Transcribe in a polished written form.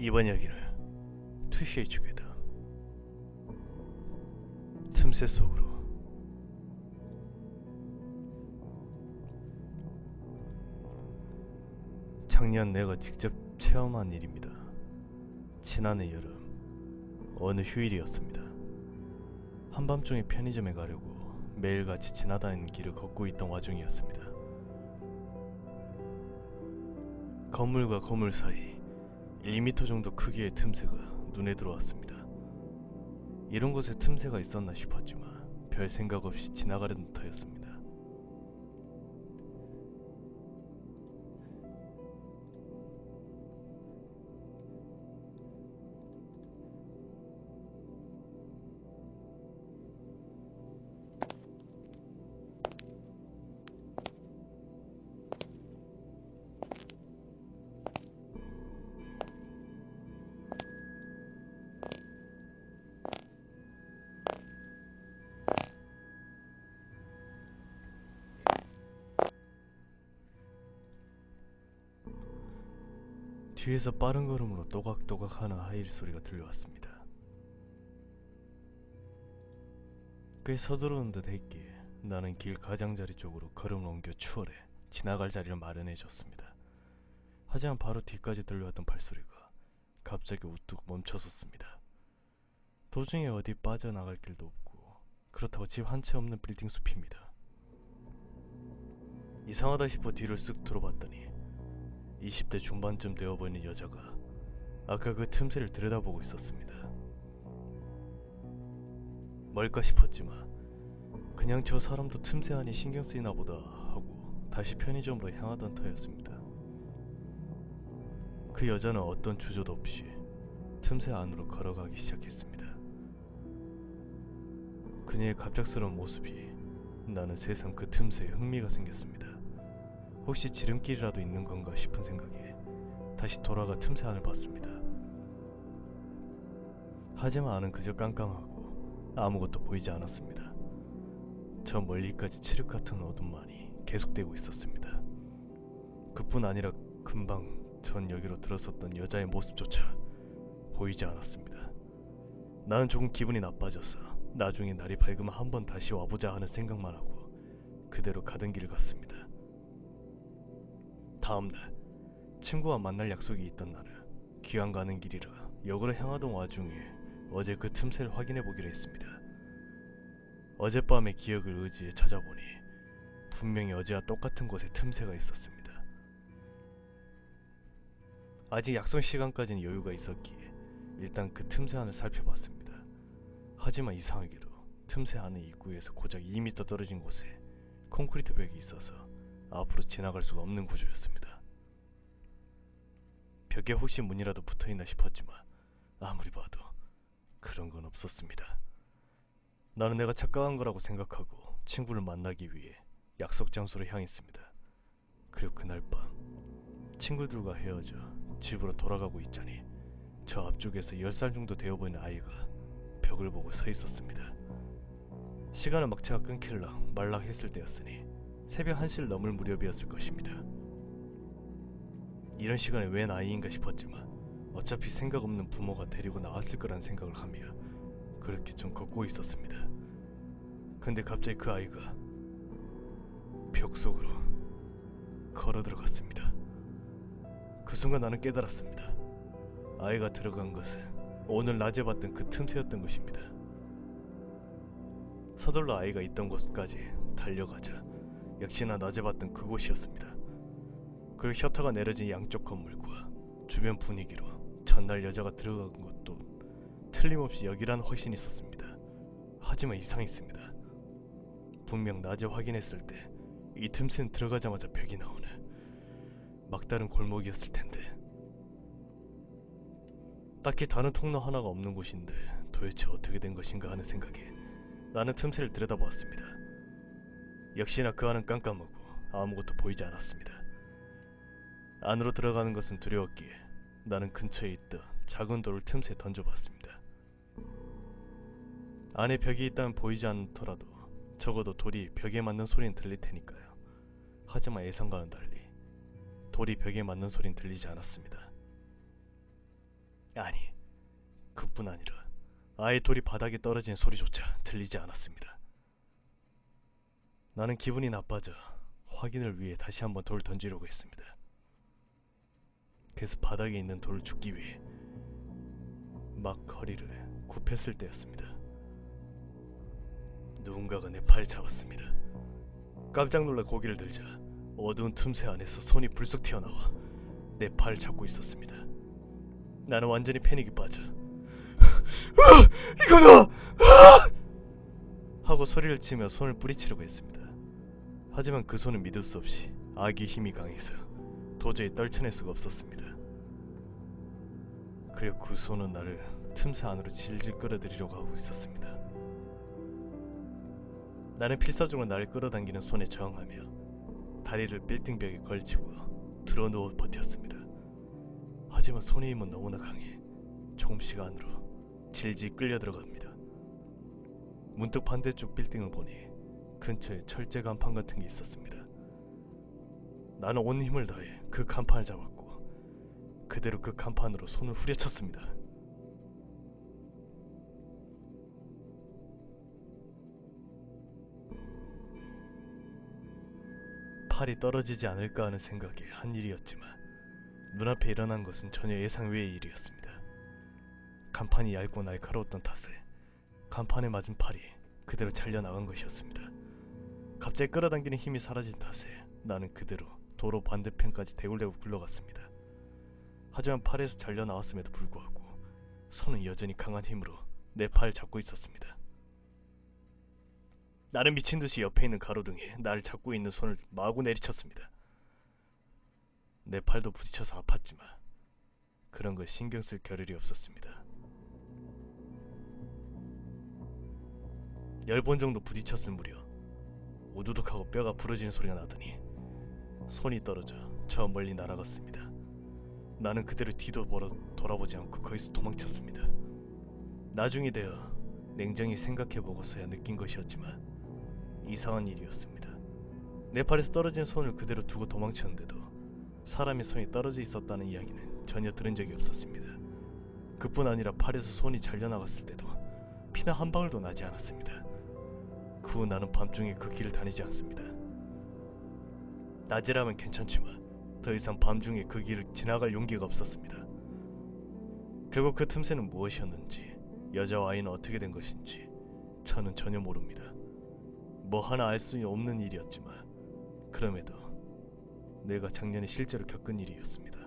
이번 이야기는 투시에 주게 다 틈새 속으로. 작년 내가 직접 체험한 일입니다. 지난해 여름 어느 휴일이었습니다. 한밤중에 편의점에 가려고 매일같이 지나다니는 길을 걷고 있던 와중이었습니다. 건물과 건물 사이 1m 정도 크기의 틈새가 눈에 들어왔습니다. 이런 곳에 틈새가 있었나 싶었지만 별 생각 없이 지나가려는 터였습니다. 뒤에서 빠른 걸음으로 또각또각 하는 하이힐 소리가 들려왔습니다. 꽤 서두르는 듯 했기에 나는 길 가장자리 쪽으로 걸음을 옮겨 추월해 지나갈 자리를 마련해줬습니다. 하지만 바로 뒤까지 들려왔던 발소리가 갑자기 우뚝 멈춰섰습니다. 도중에 어디 빠져나갈 길도 없고 그렇다고 집 한 채 없는 빌딩 숲입니다. 이상하다 싶어 뒤를 쓱 들어봤더니 20대 중반쯤 되어 보이는 여자가 아까 그 틈새를 들여다보고 있었습니다. 뭘까 싶었지만 그냥 저 사람도 틈새 안이 신경 쓰이나 보다 하고 다시 편의점으로 향하던 터였습니다. 그 여자는 어떤 주저도 없이 틈새 안으로 걸어가기 시작했습니다. 그녀의 갑작스러운 모습이 나는 새삼 그 틈새에 흥미가 생겼습니다. 혹시 지름길이라도 있는 건가 싶은 생각에 다시 돌아가 틈새 안을 봤습니다. 하지만 안은 그저 깜깜하고 아무것도 보이지 않았습니다. 저 멀리까지 칠흑 같은 어둠만이 계속되고 있었습니다. 그뿐 아니라 금방 전 여기로 들어섰던 여자의 모습조차 보이지 않았습니다. 나는 조금 기분이 나빠져서 나중에 날이 밝으면 한번 다시 와보자 하는 생각만 하고 그대로 가던 길을 갔습니다. 다음날 친구와 만날 약속이 있던 나는 귀환 가는 길이라 역으로 향하던 와중에 어제 그 틈새를 확인해 보기로 했습니다. 어젯밤의 기억을 의지해 찾아보니 분명히 어제와 똑같은 곳에 틈새가 있었습니다. 아직 약속 시간까지는 여유가 있었기에 일단 그 틈새 안을 살펴봤습니다. 하지만 이상하게도 틈새 안의 입구에서 고작 2m 떨어진 곳에 콘크리트 벽이 있어서 앞으로 지나갈 수가 없는 구조였습니다. 벽에 혹시 문이라도 붙어있나 싶었지만 아무리 봐도 그런 건 없었습니다. 나는 내가 착각한 거라고 생각하고 친구를 만나기 위해 약속 장소로 향했습니다. 그리고 그날 밤 친구들과 헤어져 집으로 돌아가고 있자니 저 앞쪽에서 10살 정도 되어 보이는 아이가 벽을 보고 서 있었습니다. 시간은 막차가 끊길랑 말락했을 때였으니 새벽 1시를 넘을 무렵이었을 것입니다. 이런 시간에 웬 아이인가 싶었지만 어차피 생각 없는 부모가 데리고 나왔을 거란 생각을 하며 그렇게 좀 걷고 있었습니다. 근데 갑자기 그 아이가 벽 속으로 걸어 들어갔습니다. 그 순간 나는 깨달았습니다. 아이가 들어간 것은 오늘 낮에 봤던 그 틈새였던 것입니다. 서둘러 아이가 있던 곳까지 달려가자 역시나 낮에 봤던 그곳이었습니다. 그리고 셔터가 내려진 양쪽 건물과 주변 분위기로 전날 여자가 들어간 것도 틀림없이 여기라는 확신이 있었습니다. 하지만 이상했습니다. 분명 낮에 확인했을 때 이 틈새는 들어가자마자 벽이 나오는 막다른 골목이었을 텐데 딱히 다른 통로 하나가 없는 곳인데 도대체 어떻게 된 것인가 하는 생각에 나는 틈새를 들여다보았습니다. 역시나 그 안은 깜깜하고 아무것도 보이지 않았습니다. 안으로 들어가는 것은 두려웠기에 나는 근처에 있던 작은 돌을 틈새에 던져봤습니다. 안에 벽이 있다면 보이지 않더라도 적어도 돌이 벽에 맞는 소리는 들릴 테니까요. 하지만 예상과는 달리 돌이 벽에 맞는 소리는 들리지 않았습니다. 아니, 그뿐 아니라 아예 돌이 바닥에 떨어진 소리조차 들리지 않았습니다. 나는 기분이 나빠져 확인을 위해 다시 한번 돌을 던지려고 했습니다. 그래서 바닥에 있는 돌을 줍기 위해 막 허리를 굽혔을 때였습니다. 누군가가 내 팔을 잡았습니다. 깜짝 놀라 고개를 들자 어두운 틈새 안에서 손이 불쑥 튀어나와 내 팔을 잡고 있었습니다. 나는 완전히 패닉에 빠져 이거다! 하고 소리를 치며 손을 뿌리치려고 했습니다. 하지만 그 손은 믿을 수 없이 악의 힘이 강해서 도저히 떨쳐낼 수가 없었습니다. 그리고 그 손은 나를 틈새 안으로 질질 끌어들이려고 하고 있었습니다. 나는 필사적으로 나를 끌어당기는 손에 저항하며 다리를 빌딩벽에 걸치고 드러누워 버텼습니다. 하지만 손의 힘은 너무나 강해 조금씩 안으로 질질 끌려 들어갑니다. 문득 반대쪽 빌딩을 보니 근처에 철제 간판 같은 게 있었습니다. 나는 온 힘을 다해 그 간판을 잡았고 그대로 그 간판으로 손을 후려쳤습니다. 팔이 떨어지지 않을까 하는 생각에 한 일이었지만 눈앞에 일어난 것은 전혀 예상 외의 일이었습니다. 간판이 얇고 날카로웠던 탓에 간판에 맞은 팔이 그대로 잘려나간 것이었습니다. 갑자기 끌어당기는 힘이 사라진 탓에 나는 그대로 도로 반대편까지 대굴대굴 굴러갔습니다. 하지만 팔에서 잘려나왔음에도 불구하고 손은 여전히 강한 힘으로 내 팔을 잡고 있었습니다. 나는 미친듯이 옆에 있는 가로등에 나를 잡고 있는 손을 마구 내리쳤습니다. 내 팔도 부딪혀서 아팠지만 그런 걸 신경 쓸 겨를이 없었습니다. 10번 정도 부딪혔을 무렵 우두둑하고 뼈가 부러지는 소리가 나더니 손이 떨어져 저 멀리 날아갔습니다. 나는 그대로 뒤도 돌아보지 않고 거기서 도망쳤습니다. 나중이 되어 냉정히 생각해보고서야 느낀 것이었지만 이상한 일이었습니다. 내 팔에서 떨어진 손을 그대로 두고 도망쳤는데도 사람의 손이 떨어져 있었다는 이야기는 전혀 들은 적이 없었습니다. 그뿐 아니라 팔에서 손이 잘려나갔을 때도 피나 한 방울도 나지 않았습니다. 그 후 나는 밤중에 그 길을 다니지 않습니다. 낮이라면 괜찮지만 더 이상 밤중에 그 길을 지나갈 용기가 없었습니다. 결국 그 틈새는 무엇이었는지 여자와 아이는 어떻게 된 것인지 저는 전혀 모릅니다. 뭐 하나 알 수 없는 일이었지만 그럼에도 내가 작년에 실제로 겪은 일이었습니다.